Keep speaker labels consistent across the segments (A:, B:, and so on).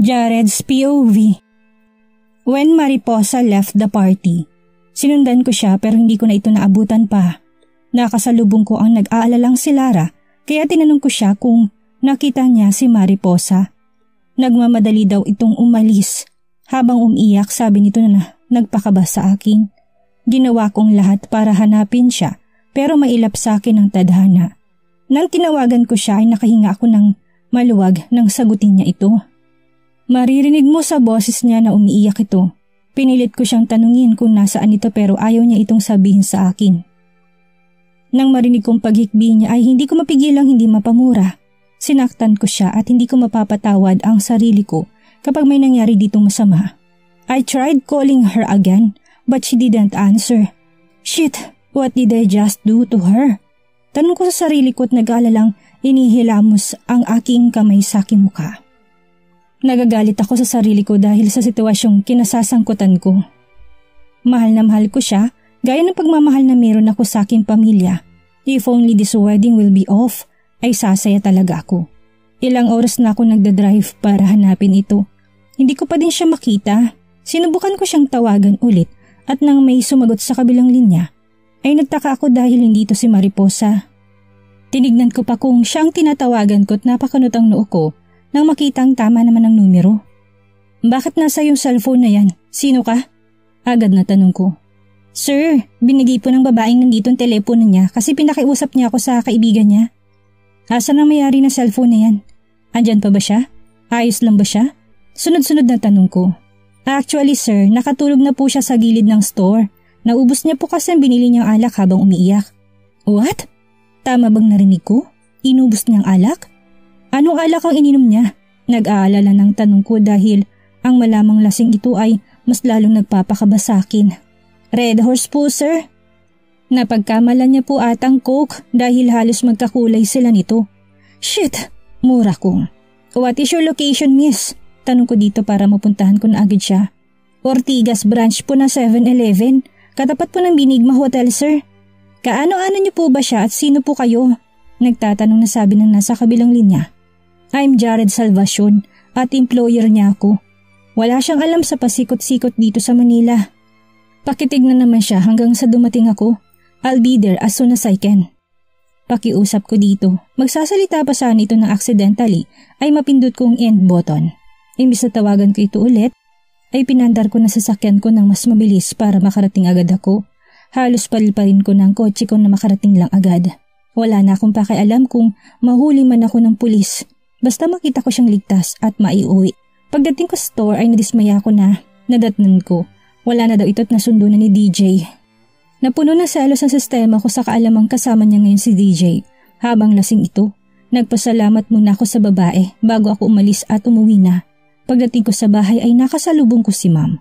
A: Jared's POV. When Mariposa left the party, sinundan ko siya pero hindi ko na ito naabutan pa. Nakasalubong ko ang nag-aalalang si Lara kaya tinanong ko siya kung nakita niya si Mariposa. Nagmamadali daw itong umalis. Habang umiiyak sabi nito na nagpakaba sa akin. Ginawa kong lahat para hanapin siya pero mailap sa akin ang tadhana. Nang tinawagan ko siya ay nakahinga ako ng maluwag nang sagutin niya ito. Maririnig mo sa boses niya na umiiyak ito. Pinilit ko siyang tanungin kung nasaan ito pero ayaw niya itong sabihin sa akin. Nang marinig kong paghikbi niya ay hindi ko mapigilang hindi mapamura. Sinaktan ko siya at hindi ko mapapatawad ang sarili ko kapag may nangyari ditong masama. I tried calling her again but she didn't answer. Shit, what did I just do to her? Tanong ko sa sarili ko at nag-aalalang inihilamos ang aking kamay sa aking mukha. Nagagalit ako sa sarili ko dahil sa sitwasyong kinasasangkutan ko. Mahal na mahal ko siya, gaya ng pagmamahal na meron ako sa aking pamilya. If only this wedding will be off, ay sasaya talaga ako. Ilang oras na ako nagdadrive para hanapin ito. Hindi ko pa din siya makita. Sinubukan ko siyang tawagan ulit at nang may sumagot sa kabilang linya, ay nagtaka ako dahil hindi ito si Mariposa. Tinignan ko pa kung siyang tinatawagan ko at napakunot ang noo ko nang makitang tama naman ang numero. Bakit nasa yung cellphone na yan? Sino ka? Agad na tanong ko. Sir, binigay po ng babaeng nandito ang telepono niya kasi pinakiusap niya ako sa kaibigan niya. Asan ang mayari ng cellphone na yan? Andyan pa ba siya? Ayos lang ba siya? Sunod-sunod na tanong ko. Actually sir, nakatulog na po siya sa gilid ng store. Naubos niya po kasi ang binili niyang alak habang umiiyak. What? Tama bang narinig ko? Inubos niyang alak? Anong alak ang ininom niya? Nag-aalala ng tanong ko dahil ang malamang lasing ito ay mas lalong nagpapakaba sa akin. Red Horse po sir. Napagkamalan niya po atang Coke dahil halos magkakulay sila nito. Shit! Mura ko. What is your location miss? Tanong ko dito para mapuntahan ko na agad siya. Ortigas branch po na 7-Eleven. Katapat po ng Binigma Hotel sir. Kaano-ano niyo po ba siya at sino po kayo? Nagtatanong na sabi ng nasa kabilang linya. I'm Jared Salvacion at employer niya ako. Wala siyang alam sa pasikot-sikot dito sa Manila. Pakitig na naman siya hanggang sa dumating ako. I'll be there as soon as I can. Pakiusap ko dito. Magsasalita pa sana ito ng accidentally ay mapindot kong end button. Imbis na tawagan ko ito ulit, ay pinandar ko na sasakyan ko ng mas mabilis para makarating agad ako. Halos palilparin ko ng kotse ko na makarating lang agad. Wala na akong pakialam kung mahuli man ako ng pulis. Basta makita ko siyang ligtas at maiuwi. Pagdating ko sa store ay nadismaya ko na. Nadatnan ko. Wala na daw ito't nasundo na ni DJ. Napuno na selos ang sistema ko sa kaalamang kasama niya ngayon si DJ. Habang lasing ito, nagpasalamat muna ako sa babae bago ako umalis at umuwi na. Pagdating ko sa bahay ay nakasalubong ko si ma'am.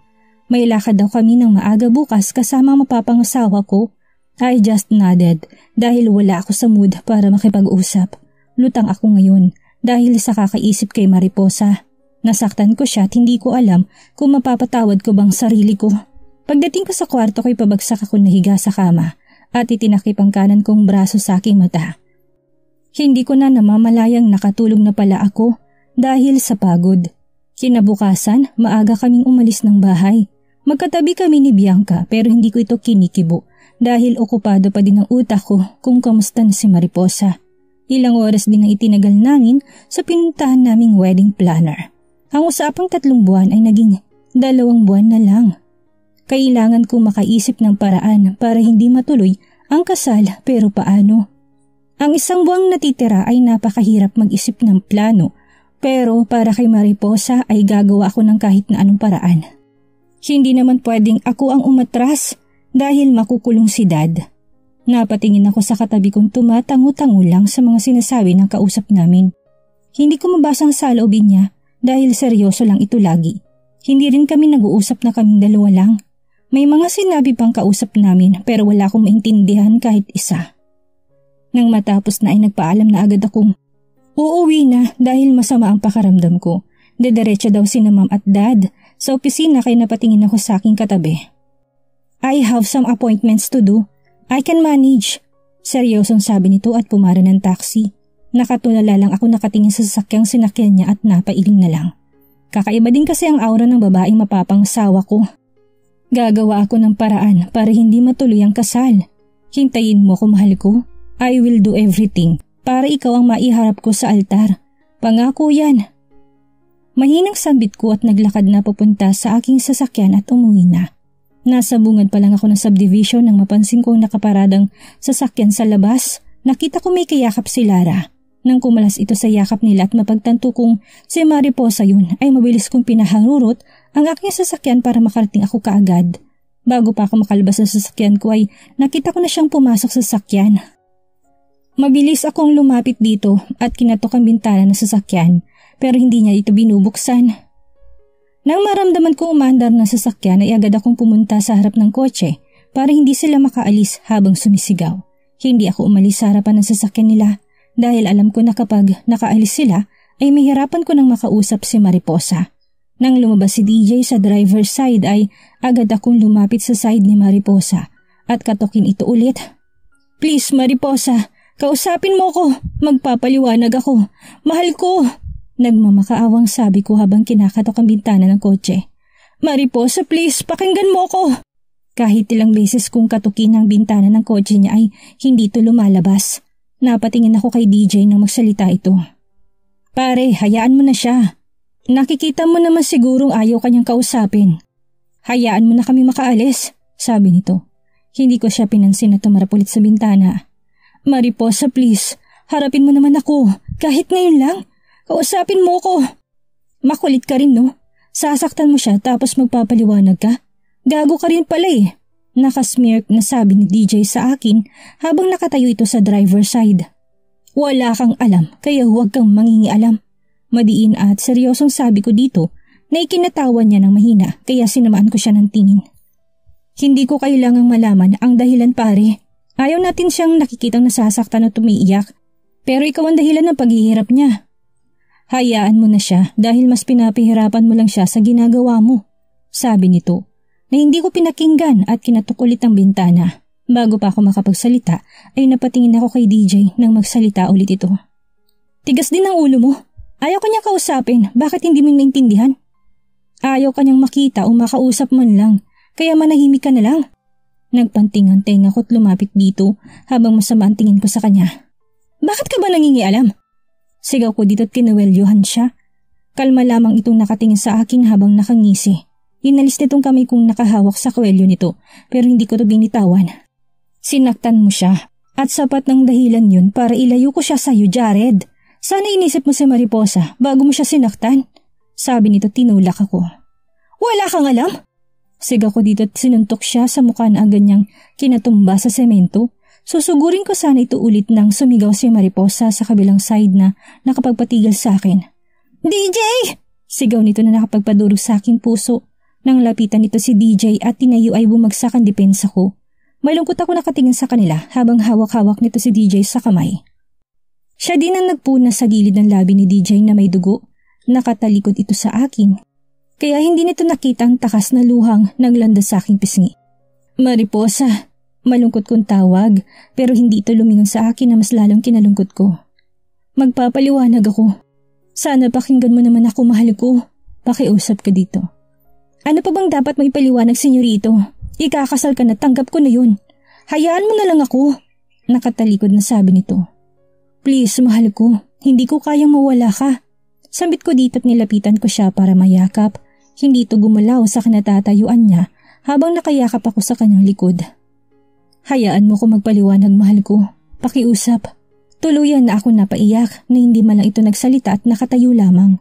A: May lakad daw kami ng maaga bukas kasama ang mapapangasawa ko. I just nodded dahil wala ako sa mood para makipag-usap. Lutang ako ngayon dahil sa kakaisip kay Mariposa. Nasaktan ko siya at hindi ko alam kung mapapatawad ko bang sarili ko. Pagdating ko sa kwarto ko'y pabagsak ako nahiga sa kama at itinakip ang kanan kong braso sa aking mata. Hindi ko na namamalayang nakatulog na pala ako dahil sa pagod. Kinabukasan, maaga kaming umalis ng bahay. Magkatabi kami ni Bianca pero hindi ko ito kinikibo dahil okupado pa din ang utak ko kung kamusta na si Mariposa. Ilang oras din ang itinagal namin sa pinuntahan naming wedding planner. Ang usapang 3 buwan ay naging 2 buwan na lang. Kailangan kong makaisip ng paraan para hindi matuloy ang kasal pero paano? Ang 1 buwang natitira ay napakahirap mag-isip ng plano pero para kay Mariposa ay gagawa ako ng kahit na anong paraan. Hindi naman pwedeng ako ang umatras dahil makukulong si Dad. Napatingin ako sa katabi kong tumatango-tango lang sa mga sinasabi ng kausap namin. Hindi ko mabasa ang saloobin niya dahil seryoso lang ito lagi. Hindi rin kami nag-uusap na kaming 2 lang. May mga sinabi pang kausap namin pero wala akong maintindihan kahit isa. Nang matapos na ay nagpaalam na agad akong uuwi na dahil masama ang pakaramdam ko. Dediretso daw sina Ma'am at Dad sa opisina kaya napatingin ako sa aking katabi. I have some appointments to do. I can manage. Seryosong sabi nito at pumara ng taxi. Nakatulala lang ako nakatingin sa sasakyang sinakyan niya at napailing na lang. Kakaiba din kasi ang aura ng babaeng mapapangsawa ko. Gagawa ako ng paraan para hindi matuloy ang kasal. Hintayin mo ko, mahal ko. I will do everything para ikaw ang maiharap ko sa altar. Pangako yan. Mahinang sambit ko at naglakad na papunta sa aking sasakyan at umuwi na. Nasa bungad pa lang ako ng subdivision nang mapansin kong nakaparadang sasakyan sa labas. Nakita ko may kayakap si Lara. Nang kumalas ito sa yakap nila at mapagtanto kong si Mariposa yun, ay mabilis kong pinaharurot ang aking sasakyan para makarating ako kaagad. Bago pa ako makalabas sa sasakyan ko ay nakita ko na siyang pumasok sa sasakyan. Mabilis akong lumapit dito at kinatok ang bintana ng sasakyan pero hindi niya ito binubuksan. Nang maramdaman kong umaandar ng sasakyan ay agad akong pumunta sa harap ng kotse para hindi sila makaalis habang sumisigaw. Hindi ako umalis sa harapan ng sasakyan nila dahil alam ko na kapag nakaalis sila ay mahirapan ko nang makausap si Mariposa. Nang lumabas si DJ sa driver's side ay agad akong lumapit sa side ni Mariposa at katokin ito ulit. Please Mariposa, kausapin mo ko, magpapaliwanag ako, mahal ko. Nagmamakaawang sabi ko habang kinakatok ang bintana ng kotse. Mariposa please, pakinggan mo ko. Kahit ilang beses kong katukin ang bintana ng kotse niya ay hindi ito lumalabas. Napatingin ako kay DJ nang magsalita ito. Pare, hayaan mo na siya. Nakikita mo naman sigurong ayaw kanyang kausapin. Hayaan mo na kami makaalis, sabi nito. Hindi ko siya pinansin na tumarap ulit sa bintana. Mariposa please, harapin mo naman ako, kahit ngayon lang. Kausapin mo ko. Makulit ka rin no? Sasaktan mo siya tapos magpapaliwanag ka? Gago ka rin pala eh. Nakasmirk na sabi ni DJ sa akin habang nakatayo ito sa driver's side. Wala kang alam kaya huwag kang mangingialam. Madiin at seryosong sabi ko dito na ikinatawan niya ng mahina kaya sinamaan ko siya ng tingin. Hindi ko kailangang malaman ang dahilan pare. Ayaw natin siyang nakikitang nasasaktan at umiiyak pero ikaw ang dahilan ng paghihirap niya. Hayaan mo na siya dahil mas pinapahirapan mo lang siya sa ginagawa mo, sabi nito. Na hindi ko pinakinggan at kinatok ulit ang bintana. Bago pa ako makapagsalita ay napatingin ako kay DJ nang magsalita ulit ito. Tigas din ang ulo mo. Ayaw kanya kausapin, bakit hindi mo maintindihan? Ayaw kanyang makita o makausap man lang, kaya manahimik ka na lang. Nagpanting ang tenga ko't lumapit dito habang masama ang tingin ko sa kanya. Bakit ka ba nangingialam? Sigaw ko dito't kinuwelyuhan siya. Kalma lamang itong nakatingin sa akin habang nakangisi. Inalis nitong kamay kong nakahawak sa kwelyo nito pero hindi ko ito binitawan. Sinaktan mo siya at sapat ng dahilan yun para ilayo ko siya sa'yo, Jared. Sana inisip mo si Mariposa bago mo siya sinaktan. Sabi nito tinulak ako. Wala kang alam? Sigaw ko dito at sinuntok siya sa mukha na agad niyang kinatumba sa semento. Susugurin ko sana ito ulit nang sumigaw si Mariposa sa kabilang side na nakapagpatigil sa akin. DJ! Sigaw nito na nakapagpadurog sa aking puso. Nang lapitan nito si DJ at tinayo ay bumagsak ang depensa ko. Malungkot ako nakatingin sa kanila habang hawak-hawak nito si DJ sa kamay. Siya din ang nagpuna sa gilid ng labi ni DJ na may dugo. Nakatalikod ito sa akin. Kaya hindi nito nakita ang takas na luhang naglandas sa aking pisngi. Mariposa, malungkot kong tawag pero hindi ito lumingon sa akin na mas lalong kinalungkot ko. Magpapaliwanag ako. Sana pakinggan mo naman ako, mahal ko. Pakiusap ka dito. Ano pa bang dapat may paliwanag, senyorito? Ikakasal ka na, tanggap ko na yun. Hayaan mo na lang ako. Nakatalikod na sabi nito. Please, mahal ko. Hindi ko kayang mawala ka. Sambit ko dito at nilapitan ko siya para mayakap. Hindi ito gumalaw sa kinatatayuan niya habang nakayakap ako sa kanyang likod. Hayaan mo ko magpaliwanag, mahal ko. Pakiusap. Tuluyan na ako napaiyak na hindi man lang ito nagsalita at nakatayo lamang.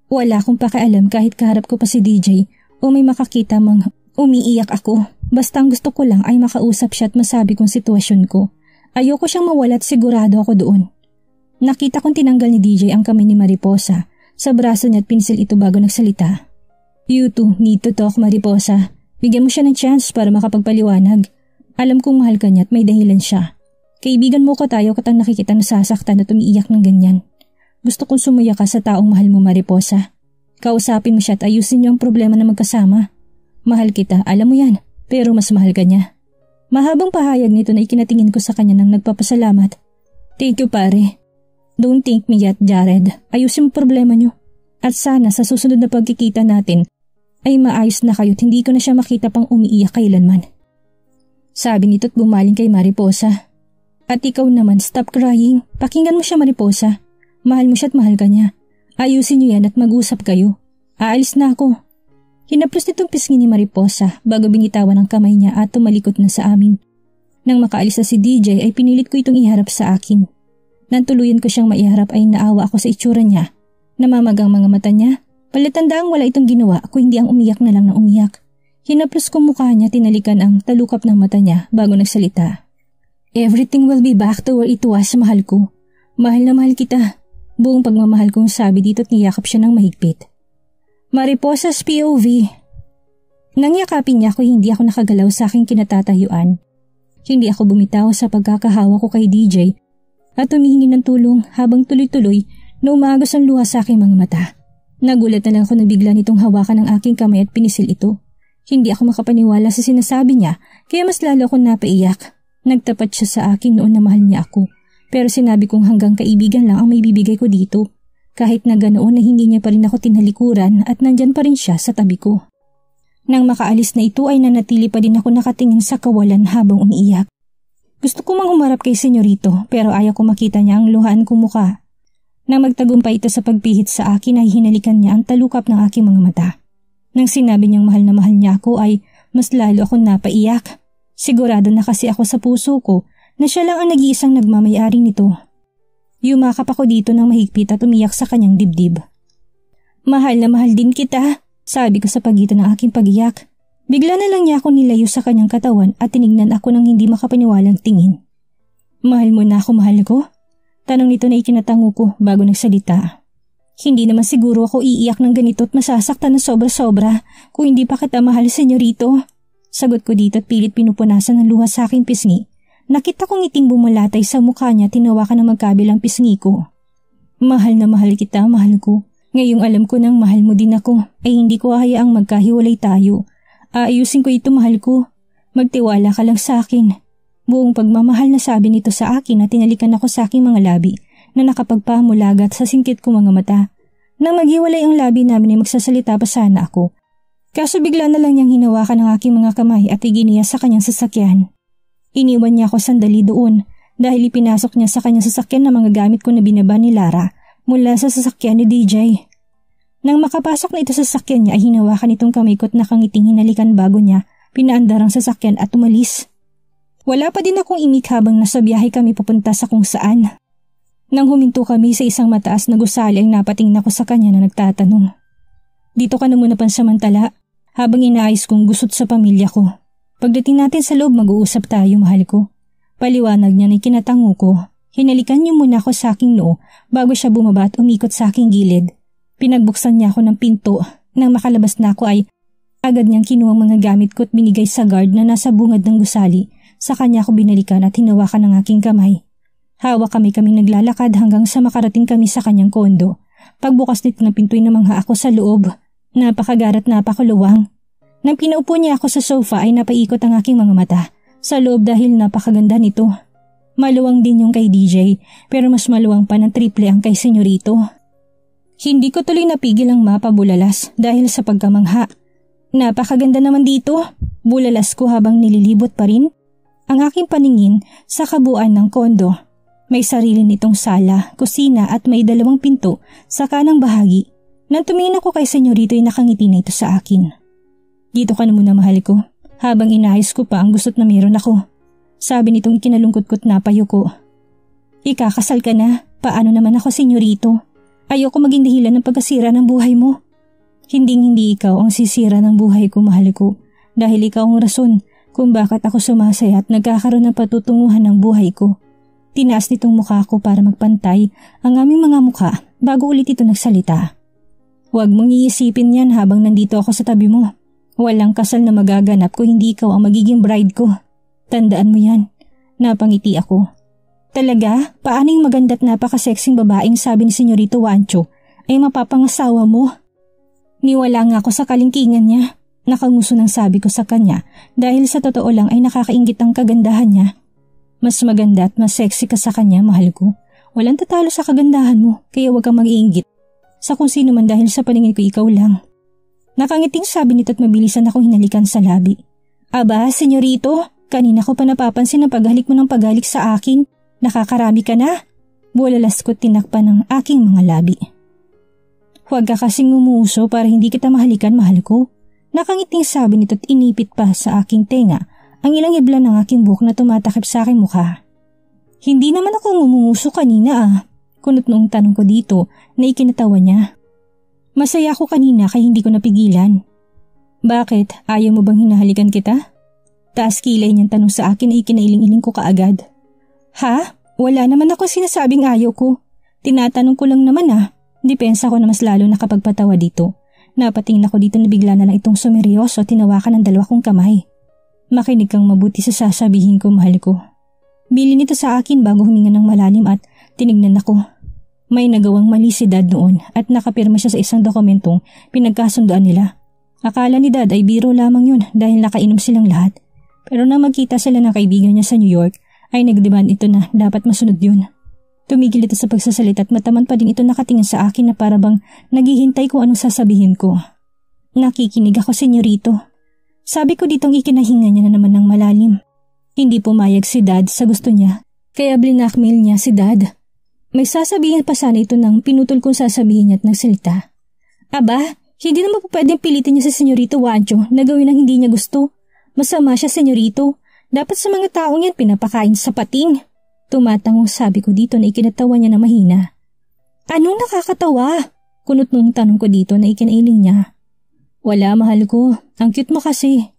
A: Wala akong pakialam kahit kaharap ko pa si DJ o may makakita mang umiiyak ako. Basta ang gusto ko lang ay makausap siya at masabi kong sitwasyon ko. Ayoko siyang mawala at sigurado ako doon. Nakita kong tinanggal ni DJ ang kamay ni Mariposa. Sa braso niya at pinsil ito bago nagsalita. You two need to talk, Mariposa. Bigyan mo siya ng chance para makapagpaliwanag. Alam kong mahal ka niya at may dahilan siya. Kaibigan mo ko tayo katang nakikita na sasaktan at umiiyak ng ganyan. Gusto kong sumuya ka sa taong mahal mo, Mariposa. Kausapin mo siya at ayusin niyo ang problema na magkasama. Mahal kita, alam mo yan, pero mas mahal ka niya. Mahabang pahayag nito na ikinatingin ko sa kanya nang nagpapasalamat. Thank you, pare. Don't thank me yet, Jared. Ayusin mo problema niyo. At sana sa susunod na pagkikita natin ay maayos na kayo't hindi ko na siya makita pang umiiyak kailanman. Sabi nito't bumaling kay Mariposa. At ikaw naman, stop crying. Pakinggan mo siya, Mariposa. Mahal mo siya at mahal ka niya. Ayusin niyo yan at mag-usap kayo. Aalis na ako. Hinaplos nitong pisngi ni Mariposa bago binitawan ang kamay niya at tumalikod na sa amin. Nang makaalis na si DJ ay pinilit ko itong iharap sa akin. Nang tuluyan ko siyang maiharap ay naawa ako sa itsura niya. Namamagang mga mata niya. Palatandaang wala itong ginawa kundi ang umiyak na lang ng umiyak. Hinaplos ko mukha niya, tinalikan ang talukap ng mata niya bago nagsalita. Everything will be back to where it was, mahal ko. Mahal na mahal kita. Buong pagmamahal kong sabi dito't niyakap siya ng mahigpit. Mariposa's POV. Nang yakapin niya ako, hindi ako nakagalaw sa aking kinatatayuan. Hindi ako bumitaw sa pagkakahawa ko kay DJ at humihingi ng tulong habang tuloy-tuloy na umagos ang luha sa aking mga mata. Nagulat na lang ako na bigla nitong hawakan ng aking kamay at pinisil ito. Hindi ako makapaniwala sa sinasabi niya kaya mas lalo akong napaiyak. Nagtapat siya sa akin noon na mahal niya ako. Pero sinabi kong hanggang kaibigan lang ang may bibigay ko dito. Kahit na ganoon na hindi niya pa rin ako tinalikuran at nandyan pa rin siya sa tabi ko. Nang makaalis na ito ay nanatili pa din ako nakatingin sa kawalan habang umiiyak. Gusto ko mang humarap kay senyorito pero ayaw ko makita niya ang luhaan kong muka. Nang magtagumpay ito sa pagpihit sa akin ay hinalikan niya ang talukap ng aking mga mata. Nang sinabi niyang mahal na mahal niya ako ay mas lalo akong napaiyak. Sigurado na kasi ako sa puso ko na siya lang ang nag-iisang nagmamayari nito. Yumakap ako dito ng mahigpit at umiyak sa kanyang dibdib. Mahal na mahal din kita, sabi ko sa pagitan ng aking pagiyak. Bigla na lang niya ako nilayo sa kanyang katawan at tinignan ako ng hindi makapaniwalang tingin. Mahal mo na ako, mahal ko? Tanong nito na ikinatango ko bago nagsalita. Hindi naman siguro ako iiyak ng ganito at masasaktan ng sobra-sobra kung hindi pa kita mahal, senyorito. Sagot ko dito at pilit pinupunasan ng luha sa aking pisngi. Nakita kong ngiting bumulatay sa mukha niya, tinawakan ng magkabilang pisngi ko. Mahal na mahal kita, mahal ko. Ngayong alam ko nang mahal mo din ako, ay hindi ko hayaang magkahiwalay tayo. Aayusin ko ito, mahal ko. Magtiwala ka lang sa akin. Buong pagmamahal na sabi nito sa akin at tinalikan ako sa aking mga labi na nakapagpamulagat sa singkit ko mga mata. Nang maghiwalay ang labi namin ay magsasalita pa sana ako. Kaso bigla na lang niyang hinawakan ang aking mga kamay at iginiya sa kanyang sasakyan. Iniwan niya ako sandali doon dahil ipinasok niya sa kanyang sasakyan ang mga gamit ko na binaba ni Lara mula sa sasakyan ni DJ. Nang makapasok na ito sa sasakyan niya ay hinawakan itong kamay ko at nakangiting hinalikan bago niya pinaandar ang sasakyan at umalis. Wala pa din akong imik habang nasa biyahe kami papunta sa kung saan. Nang huminto kami sa isang mataas na gusali ay napatingin ako sa kanya na nagtatanong. Dito ka na muna pansamantala habang inaayos kong gusot sa pamilya ko. Pagdating natin sa loob mag-uusap tayo, mahal ko. Paliwanag niya na ikinatango ko. Hinalikan niyo muna ako sa aking noo bago siya bumaba at umikot sa aking gilid. Pinagbuksan niya ako ng pinto. Nang makalabas na ako ay agad niyang kinuha ang mga gamit ko at binigay sa guard na nasa bungad ng gusali. Sa kanya ako binalikan at hinawakan ng aking kamay. Hawak kami naglalakad hanggang sa makarating kami sa kanyang kondo. Pagbukas nito ng pinto ay namangha ako sa loob. Napakagar at napakaluwang. Nang pinaupo niya ako sa sofa ay napaikot ang aking mga mata sa loob dahil napakaganda nito. Maluwang din yung kay DJ pero mas maluwang pa ng triple ang kay senyorito. Hindi ko tuloy napigil ang mapabulalas dahil sa pagkamangha. Napakaganda naman dito. Bulalas ko habang nililibot pa rin ang aking paningin sa kabuuan ng kondo. May sarili nitong sala, kusina at may 2 pinto sa kanang bahagi. Nang tumingin ako kay senyorito ay nakangiti na ito sa akin. Dito ka na muna, mahal ko, habang inaayos ko pa ang gusot na meron ako. Sabi nitong kinalungkot ko't napayo ko. Ikakasal ka na, paano naman ako, senyorito? Ayoko maging dahilan ng pagkasira ng buhay mo. Hindi ikaw ang sisira ng buhay ko, mahal ko, dahil ikaw ang rason kung bakit ako sumasaya at nagkakaroon ng patutunguhan ng buhay ko. Tinaas nitong mukha ko para magpantay ang aming mga mukha bago ulit ito nagsalita. Huwag mong iisipin yan habang nandito ako sa tabi mo. Walang kasal na magaganap kung hindi ikaw ang magiging bride ko. Tandaan mo yan. Napangiti ako. Talaga? Paano yung maganda't napaka-sexing babaeng sabi ni Senyorito Wancho ay mapapangasawa mo? Niwala nga ako sa kalingkingan niya. Nakanguso ng sabi ko sa kanya dahil sa totoo lang ay nakakainggit ang kagandahan niya. Mas maganda at mas sexy ka sa kanya, mahal ko. Walang tatalo sa kagandahan mo kaya huwag kang mag-iinggit. sa kung sino man dahil sa paningin ko ikaw lang. Nakangiting sabi nito at mabilisan akong hinalikan sa labi. Aba, senyorito, kanina ko pa napapansin ang paghalik mo ng paghalik sa akin. Nakakarami ka na. Bulalas ko't tinakpan ng aking mga labi. Huwag ka kasing umuuso para hindi kita mahalikan, mahal ko. Nakangiting sabi nito at inipit pa sa aking tenga ang ilang ibla ng aking buhok na tumatakip sa aking mukha. Hindi naman ako ngumuuso kanina Kunot noong tanong ko dito na ikinatawa niya. Masaya ako kanina kaya hindi ko napigilan. Bakit? Ayaw mo bang hinahalikan kita? Taas kilay niyang tanong sa akin na ikinailing-iling ko kaagad. Ha? Wala naman ako sinasabing ayaw ko. Tinatanong ko lang naman Depensa ko na mas lalo nakapagpatawa dito. Napatingin ako dito na bigla na lang itong sumeryoso at tinawakan ng dalawa kong kamay. Makinig kang mabuti sa sasabihin ko, mahal ko. Bili nito sa akin bago huminga ng malalim at tinignan ako. May nagawang mali si Dad noon at nakapirma siya sa isang dokumentong pinagkasunduan nila. Akala ni Dad ay biro lamang yun dahil nakainom silang lahat. Pero nang magkita sila ng kaibigan niya sa New York ay nagdemand ito na dapat masunod yun. Tumigil ito sa pagsasalita at mataman pa din ito nakatingin sa akin na parabang naghihintay kung anong sasabihin ko. Nakikinig ako, senyorito. Sabi ko ditong ikinahinga niya na naman ng malalim. Hindi pumayag si Dad sa gusto niya, kaya blinakmail niya si Dad. May sasabihin pa sana ito nang pinutol kong sasabihin niya at nagsalita. Aba, hindi naman po pwedeng pilitin niya si senyorito Juancho na gawin ang hindi niya gusto. Masama siya, senyorito. Dapat sa mga taong yan pinapakain sa pating. Tumatangong sabi ko dito na ikinatawa niya na mahina. Anong nakakatawa? Kunot nung tanong ko dito na ikinailing niya. Wala, mahal ko. Ang cute mo kasi.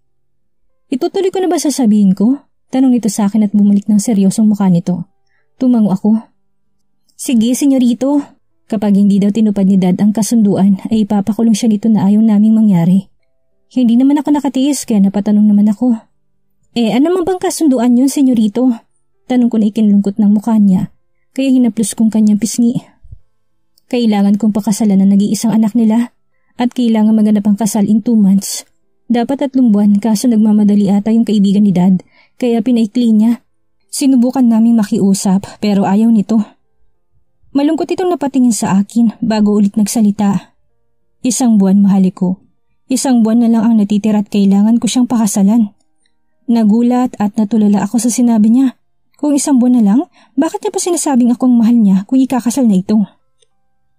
A: Itutuloy ko na ba sasabihin ko? Tanong nito sa akin at bumalik ng seryosong mukha nito. Tumango ako. Sige, senyorito. Kapag hindi daw tinupad ni Dad ang kasunduan ay ipapakulong siya nito na ayaw naming mangyari. Hindi naman ako nakatiis kaya napatanong naman ako. Ano man bang kasunduan yun, senyorito? Tanong ko na ikinlungkot ng mukha niya, kaya hinaplos kong kanyang pisngi. Kailangan kong pakasalan ng nag-iisang anak nila at kailangan maganap ang kasal in 2 months. Dapat 3 buwan kaso nagmamadali ata yung kaibigan ni Dad, kaya pinaikli niya. Sinubukan naming makiusap pero ayaw nito. Malungkot itong napatingin sa akin bago ulit nagsalita. 1 buwan, mahal ko. 1 buwan na lang ang natitira at kailangan ko siyang pakasalan. Nagulat at natulala ako sa sinabi niya. Kung 1 buwan na lang, bakit niya pa sinasabing akong mahal niya kung ikakasal na ito?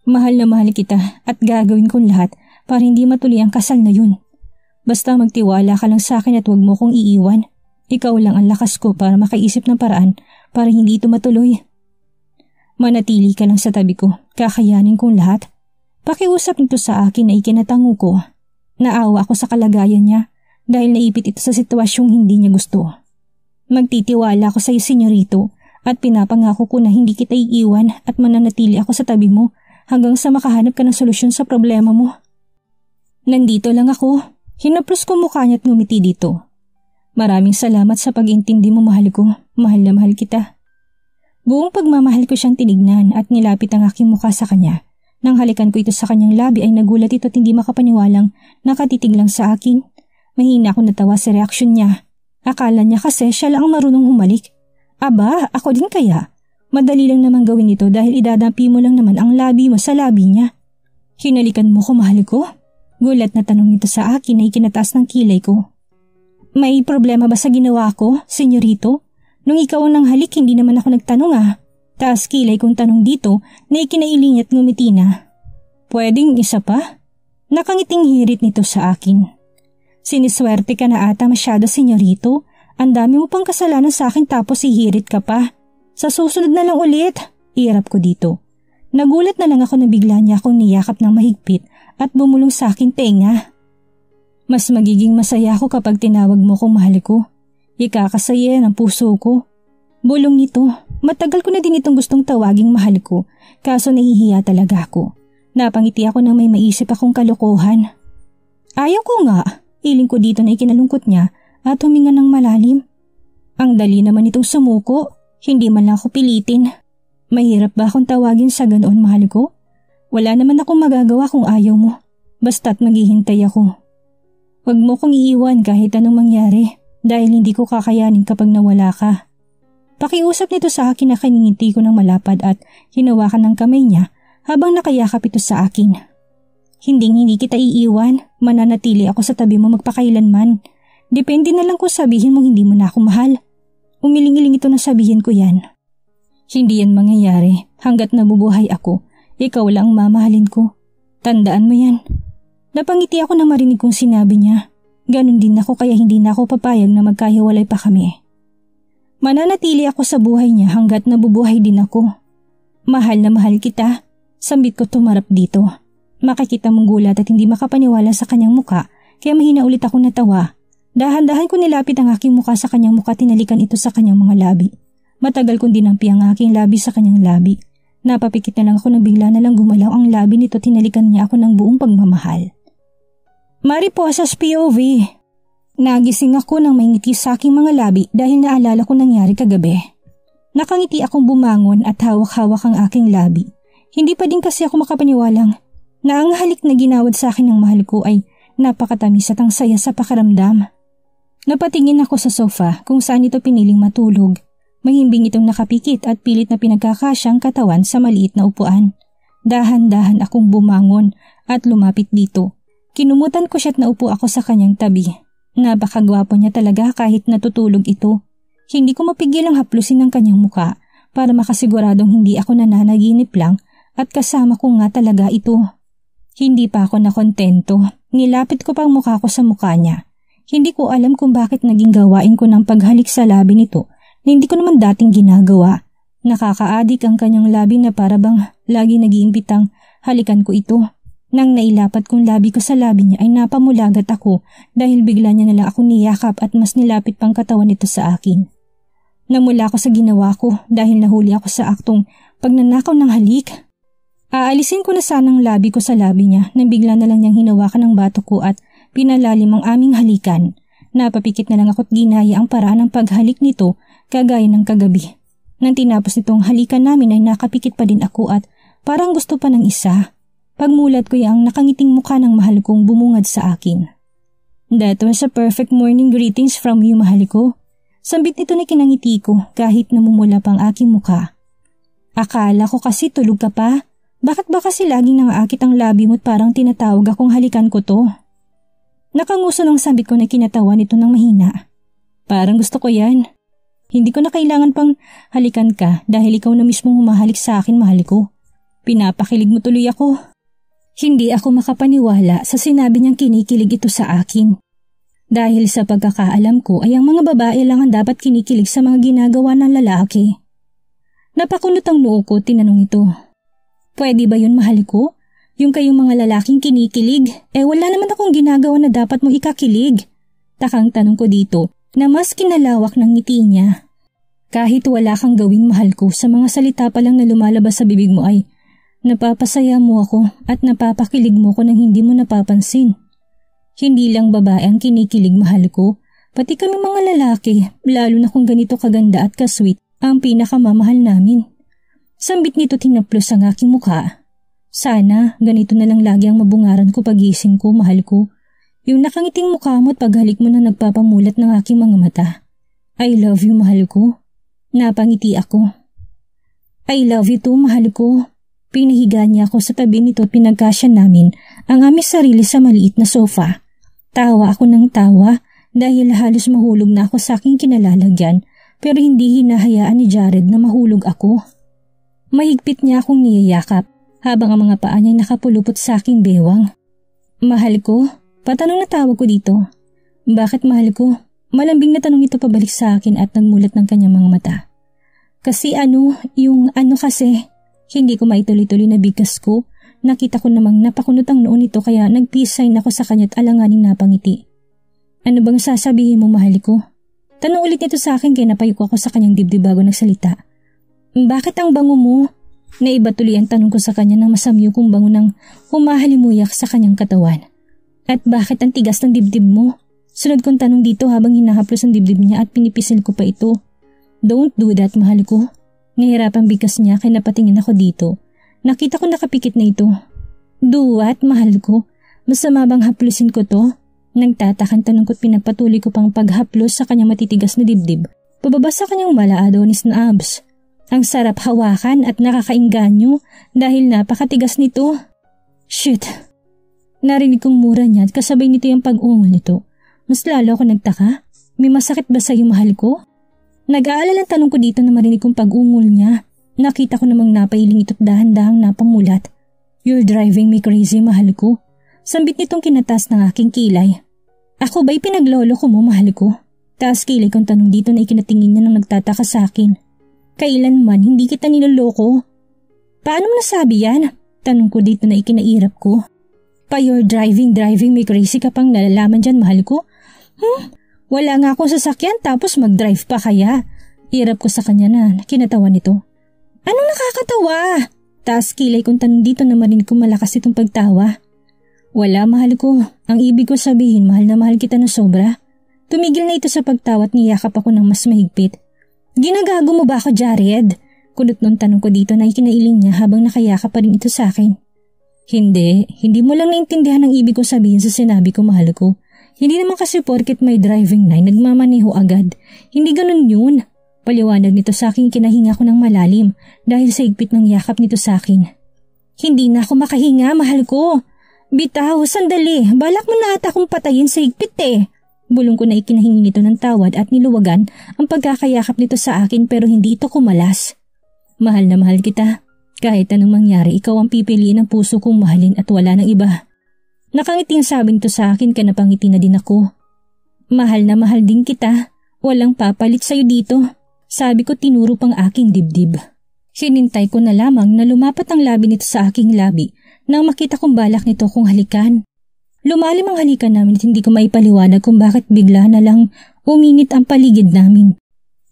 A: Mahal na mahal kita at gagawin kong lahat para hindi matuloy ang kasal na yun. Basta magtiwala ka lang sa akin at huwag mo kong iiwan. Ikaw lang ang lakas ko para makaisip ng paraan para hindi ito matuloy. Manatili ka lang sa tabi ko, kakayanin kong lahat. Pakiusap nito sa akin na ikinatango ko. Naawa ako sa kalagayan niya dahil naipit ito sa sitwasyong hindi niya gusto. Magtitiwala ako sa iyo, senyorito, at pinapangako ko na hindi kita iiwan at mananatili ako sa tabi mo hanggang sa makahanap ka ng solusyon sa problema mo. Nandito lang ako. Hinaplos ko mukha niya at ngumiti dito. Maraming salamat sa pag-intindi mo, mahal ko. Mahal na mahal kita. Buong pagmamahal ko siyang tinignan at nilapit ang aking mukha sa kanya. Nang halikan ko ito sa kanyang labi ay nagulat ito at hindi makapaniwalang nakatitig lang sa akin. Mahina akong natawa sa reaksyon niya. Akala niya kasi siya lang ang marunong humalik. Aba, ako din kaya. Madali lang naman gawin ito dahil idadampi mo lang naman ang labi mo sa labi niya. Hinalikan mo ko, mahal ko? Gulat na tanong nito sa akin na ikinataas ng kilay ko. May problema ba sa ginawa ko, senyorito? Nung ikaw ang nanghalik, hindi naman ako nagtanong Taas kilay kong tanong dito na ikinailing at ngumiti na. Pwedeng isa pa? Nakangiting hirit nito sa akin. Siniswerte ka na ata masyado, senyorito. Ang dami mo pang kasalanan sa akin tapos ihirit ka pa. Sa susunod na lang ulit. Irap ko dito. Nagulat na lang ako na bigla niya akong niyakap ng mahigpit at bumulong sa aking tenga. Mas magiging masaya ako kapag tinawag mo kong mahal ko. Ikakasaya ng puso ko. Bulong nito. Matagal ko na din itong gustong tawaging mahal ko kaso nahihiya talaga ako. Napangiti ako nang may maisip akong kalokohan. Ayaw ko nga. Iling ko dito na ikinalungkot niya at huminga ng malalim. Ang dali naman itong sumuko, hindi man lang ako pilitin. Mahirap ba akong tawagin sa ganoon, mahal ko? Wala naman akong magagawa kung ayaw mo. Basta't maghihintay ako. Huwag mo kong iiwan kahit anong mangyari dahil hindi ko kakayanin kapag nawala ka. Pakiusap nito sa akin na kaningiti ko ng malapad at hinawakan ng kamay niya habang nakayakap ito sa akin. Hindi kita iiwan, mananatili ako sa tabi mo magpakailanman. Depende na lang kung sabihin mo hindi mo na ako mahal. Umiling-iling ito na sabihin ko yan. Hindi yan mangyayari hanggat nabubuhay ako. Ikaw lang ang mamahalin ko. Tandaan mo yan. Napangiti ako na marinig kong sinabi niya. Ganon din ako kaya hindi na ako papayag na magkahiwalay pa kami. Mananatili ako sa buhay niya hanggat nabubuhay din ako. Mahal na mahal kita. Sambit ko tumarap dito. Makikita mong gulat at hindi makapaniwala sa kanyang muka kaya mahina ulit ako natawa. Dahan-dahan ko nilapit ang aking muka sa kanyang muka, tinalikan ito sa kanyang mga labi. Matagal kong dinampi ang aking labi sa kanyang labi. Napapikit na lang ako nang bigla na lang gumalaw ang labi nito, tinalikan niya ako ng buong pagmamahal. Mariposas POV. Nagising ako nang may ngiti sa aking mga labi dahil naalala ko nangyari kagabi. Nakangiti akong bumangon at hawak-hawak ang aking labi. Hindi pa din kasi ako makapaniwalang na ang halik na ginawad sa akin ng mahal ko ay napakatamis at ang saya sa pakiramdam. Napatingin ako sa sofa kung saan ito piniling matulog. Mahimbing itong nakapikit at pilit na pinagkakasyang katawan sa maliit na upuan. Dahan-dahan akong bumangon at lumapit dito. Kinumutan ko siya at naupo ako sa kanyang tabi. Napakagwapo niya talaga kahit natutulog ito. Hindi ko mapigil ang haplusin ng kanyang muka para makasiguradong hindi ako nananaginip lang at kasama ko nga talaga ito. Hindi pa ako nakontento. Nilapit ko pang mukha ko sa mukha niya. Hindi ko alam kung bakit naging gawain ko ng paghalik sa labi nito na hindi ko naman dating ginagawa. Nakakaadik ang kanyang labi na parabang lagi nag-iimbitang halikan ko ito. Nang nailapat kong labi ko sa labi niya ay napamulagat ako dahil bigla niya nalang ako niyakap at mas nilapit pang katawan nito sa akin. Namula ako sa ginawa ko dahil nahuli ako sa aktong pagnanakaw ng halik. Aalisin ko na sanang labi ko sa labi niya nang bigla na lang niyang hinawakan ng batok ko at pinalalim ang aming halikan. Napapikit na lang ako't ginaya ang paraan ng paghalik nito kagaya ng kagabi. Nang tinapos nitong halikan namin ay nakapikit pa din ako at parang gusto pa ng isa. Pagmulat ko ang nakangiting mukha ng mahal kong bumungad sa akin. That was a perfect morning greetings from you, mahal ko. Sambit nito na kinangiti ko kahit namumula pang aking mukha. Akala ko kasi tulog ka pa. Bakit ba kasi laging nangaakit ang labi mo't parang tinatawag akong halikan ko to? Nakanguso ng sambit ko na kinatawa nito ng mahina. Parang gusto ko yan. Hindi ko na kailangan pang halikan ka dahil ikaw na mismong humahalik sa akin, mahal ko. Pinapakilig mo tuloy ako. Hindi ako makapaniwala sa sinabi niyang kinikilig ito sa akin. Dahil sa pagkakaalam ko ay ang mga babae lang ang dapat kinikilig sa mga ginagawa ng lalaki. Napakunot ang noo ko, tinanong ito. Pwede ba yun, mahal ko? Yung kayong mga lalaking kinikilig? Wala naman akong ginagawa na dapat mo ikakilig. Takang tanong ko dito na mas kinalawak ng ngiti niya. Kahit wala kang gawing, mahal ko, sa mga salita pa lang na lumalabas sa bibig mo ay napapasaya mo ako at napapakilig mo ko nang hindi mo napapansin. Hindi lang babae ang kinikilig, mahal ko. Pati kami mga lalaki, lalo na kung ganito kaganda at kasweet, ang pinakamamahal namin. Sambit nito tinaplos ang aking mukha. Sana ganito na lang lagi ang mabungaran ko pagising ko, mahal ko. Yung nakangiting mukha mo at paghalik mo na nagpapamulat ng aking mga mata. I love you, mahal ko. Napangiti ako. I love you too, mahal ko. Pinahiga niya ako sa tabi nito at pinagkasya namin ang aming sarili sa maliit na sofa. Tawa ako ng tawa dahil halos mahulog na ako sa aking kinalalagyan pero hindi hinahayaan ni Jared na mahulog ako. Mahigpit niya akong niyayakap habang ang mga paa niya nakapulupot sa aking bewang. Mahal ko, patanong na tawag ko dito. Bakit, mahal ko? Malambing na tanong ito pabalik sa akin at nagmulat ng kanyang mga mata. Kasi yung kasi, hindi ko maituloy-tuloy na bigkas ko. Nakita ko namang napakunot ang noon nito kaya nag-peace sign ako sa kanya at alanganing napangiti. Ano bang sasabihin mo, mahal ko? Tanong ulit nito sa akin kaya napayuko ako sa kanyang dibdib bago nagsalita. Bakit ang bango mo? Naiba tuloy ang tanong ko sa kanya nang masamyo kong bango ng humahalimuyak sa kanyang katawan. At bakit ang tigas ng dibdib mo? Sunod kong tanong dito habang hinahaplos ang dibdib niya at pinipisil ko pa ito. Don't do that, mahal ko. Nahirapang bigkas niya kaya napatingin ako dito. Nakita ko nakapikit na ito. Do what, mahal ko? Masama bang haplusin ko to? Nagtatakan tanong ko't pinagpatuloy ko pang paghaplos sa kanyang matitigas na dibdib. Pababa sa kanyang mala Adonis na abs. Ang sarap hawakan at nakakainganyo dahil napakatigas nito. Shit! Narinig kong mura niya at kasabay nito yung pag-ungol nito. Mas lalo ako nagtaka. May masakit ba sa'yo, mahal ko? Nag-aalalang tanong ko dito na marinig kong pag-ungol niya. Nakita ko namang napailing ito't dahan-dahang napamulat. You're driving me crazy, mahal ko. Sambit nitong kinatas ng aking kilay. Ako ba'y pinaglolo ko mo, mahal ko? Taas kilay kong tanong dito na ikinatingin niya nang nagtataka sa akin. Kailanman hindi kita niloloko. Paano mo nasabi yan? Tanong ko dito na ikinairap ko. Pa you're driving me crazy ka pang nalalaman dyan, mahal ko? Wala nga akong sasakyan tapos mag-drive pa kaya. Irap ko sa kanya na kinatawa nito. Anong nakakatawa? Taas kilay kong tanong dito na marinig ko malakas itong pagtawa. Wala, mahal ko. Ang ibig ko sabihin, mahal na mahal kita na sobra. Tumigil na ito sa pagtawa at niyakap ako ng mas mahigpit. Ginagago mo ba ako, Jared? Kunot nung tanong ko dito na ikinailing niya habang nakayakap pa rin ito sa akin. Hindi mo lang naintindihan ang ibig ko sabihin sa sinabi ko, mahal ko. Hindi naman kasi porket may driving na nagmamaneho agad. Hindi ganun yun. Paliwanag nito sa akin, kinahinga ko ng malalim dahil sa higpit ng yakap nito sa akin. Hindi na ako makahinga, mahal ko. Bitaw, sandali. Balak mo na ata akong patayin sa higpit eh. Bulong ko na ikinahingi nito ng tawad at niluwagan ang pagkakayakap nito sa akin pero hindi ito kumalas. Mahal na mahal kita. Kahit anong mangyari, ikaw ang pipiliin ng puso kong mahalin at wala ng iba. Nakangiting sabi nito sa akin, kanapangiti na din ako. Mahal na mahal din kita. Walang papalit sa'yo dito. Sabi ko tinuro pang aking dibdib. Hinintay ko na lamang na lumapat ang labi nito sa aking labi nang makita kong balak nito kung halikan. Lumalim ang halikan namin at hindi ko maipaliwanag kung bakit bigla na lang uminit ang paligid namin.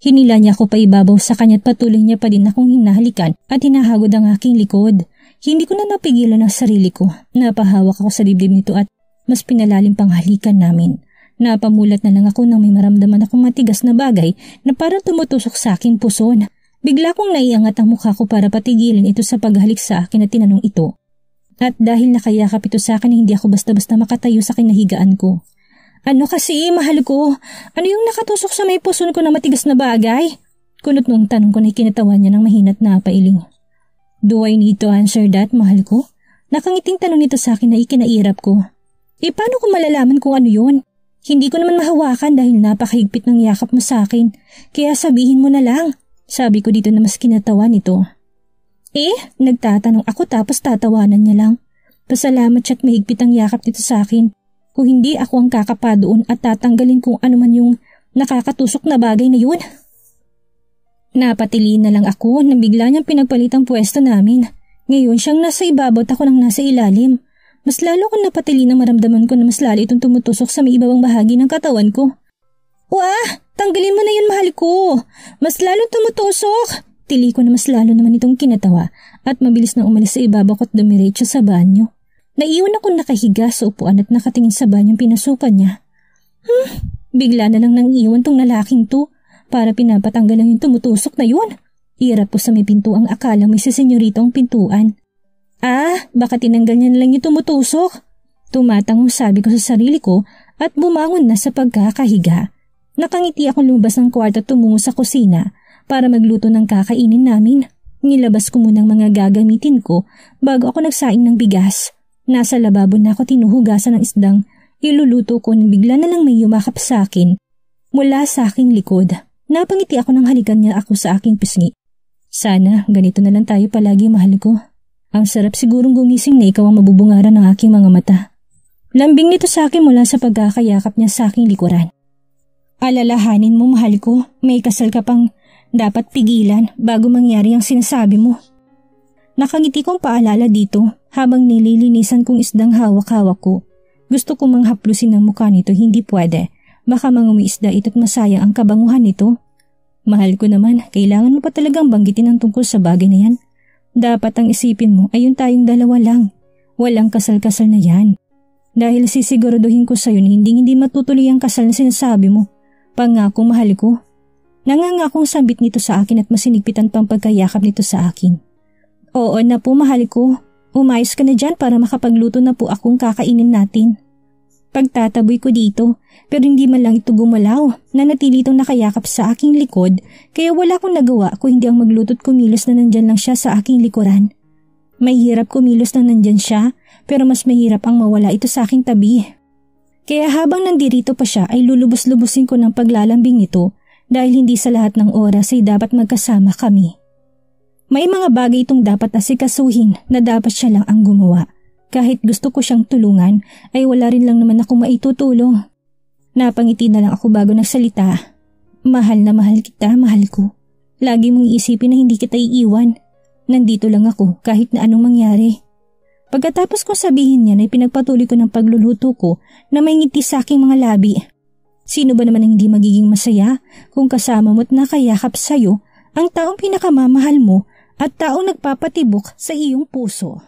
A: Hinila niya ako pa ibabaw sa kanya at patuloy niya pa din akong hinahalikan at hinahagod ang aking likod. Hindi ko na napigilan ang sarili ko. Napahawak ako sa dibdib nito at mas pinalalim pang halikan namin. Napamulat na lang ako nang may maramdaman akong matigas na bagay na parang tumutusok sa aking puso. Bigla kong naiangat ang mukha ko para patigilin ito sa paghalik sa akin at tinanong ito. At dahil nakayakap ito sa akin, hindi ako basta-basta makatayo sa kinahigaan ko. Ano kasi, mahal ko? Ano yung nakatusok sa may puso ko na matigas na bagay? Kunot nung tanong ko na ikinatawan niya ng mahinat na pailing. Do I need to answer that, mahal ko? Nakangiting tanong nito sa akin na ikinairap ko. Paano ko malalaman kung ano yun? Hindi ko naman mahawakan dahil napakahigpit ng yakap mo sa akin. Kaya sabihin mo na lang. Sabi ko dito na mas kinatawa nito. Nagtatanong ako tapos tatawanan niya lang. Pasalamat siya't mahigpit ang yakap nito sa akin. Kung hindi ako ang kakapa doon at tatanggalin kung ano man yung nakakatusok na bagay na yun. Napatili na lang ako nang bigla niyang pinagpalit ang pwesto namin. Ngayon siyang nasa ibabaw at ako nang nasa ilalim. Mas lalo kong napatili na maramdaman ko na mas lalo itong tumutusok sa may ibabang bahagi ng katawan ko. Wah! Tanggalin mo na yun, mahal ko! Mas lalo tumutusok! Tili ko na mas lalo naman itong kinatawa at mabilis na umalis sa ibabaw ko at dumiretso sa banyo. Naiwan akong nakahiga sa upuan at nakatingin sa banyong pinasukan niya. Bigla na lang nang iwan tong lalaking to. Para pinapatanggal lang yung tumutusok na yun. Irap po sa may pinto ang akala may si senyorito ang pintuan. Baka tinanggal niya na lang yung tumutusok. Tumatangong sabi ko sa sarili ko at bumangon na sa pagkakahiga. Nakangiti akong lumabas ng kwarto at tumungo sa kusina para magluto ng kakainin namin. Nilabas ko muna ang mga gagamitin ko bago ako nagsaing ng bigas. Nasa lababo na ako tinuhugasan ng isdang iluluto ko nang bigla na lang may yumakap sa akin mula sa aking likod. Napangiti ako nang halikan niya ako sa aking pisngi. Sana ganito na lang tayo palagi, mahal ko. Ang sarap sigurong gumising na ikaw ang mabubungaran ng aking mga mata. Lambing nito sa akin mula sa pagkakayakap niya sa aking likuran. Alalahanin mo, mahal ko, may kasal ka pang dapat pigilan bago mangyari ang sinasabi mo. Nakangiti kong paalala dito habang nililinisan kong isdang hawak-hawak ko. Gusto kong manghaplusin ang mukha nito, hindi pwede. Baka mangumisda ito't masayang ang kabanguhan nito. Mahal ko naman, kailangan mo pa talagang banggitin ang tungkol sa bagay na yan. Dapat ang isipin mo ay yung tayong dalawa lang. Walang kasal-kasal na yan. Dahil sisiguraduhin ko sa'yo na hindi matutuloy ang kasal na sinasabi mo. Pangako, mahal ko. Nangangakong sambit nito sa akin at masinigpitan pang pagkayakap nito sa akin. Oo na po, mahal ko. Umayos ka na dyan para makapagluto na po akong kakainin natin. Pagtataboy ko dito, pero hindi man lang ito gumalaw, nanatili itong nakayakap sa aking likod, kaya wala akong nagawa kung hindi ang magluto't kumilos na nandyan lang siya sa aking likuran. Mahirap kumilos na nandyan siya, pero mas mahirap ang mawala ito sa aking tabi. Kaya habang nandirito pa siya ay lulubos-lubusin ko ng paglalambing ito dahil hindi sa lahat ng oras ay dapat magkasama kami. May mga bagay itong dapat asikasuhin na dapat siya lang ang gumawa. Kahit gusto ko siyang tulungan ay wala rin lang naman ako maitutulong. Napangiti na lang ako bago nagsalita. Mahal na mahal kita, mahal ko. Lagi mong iisipin na hindi kita iiwan. Nandito lang ako kahit na anong mangyari. Pagkatapos kong sabihin niya ay pinagpatuloy ko ng pagluluto ko na may ngiti sa aking mga labi. Sino ba naman ang hindi magiging masaya kung kasama mo't nakayakap sa'yo ang taong pinakamamahal mo at taong nagpapatibok sa iyong puso?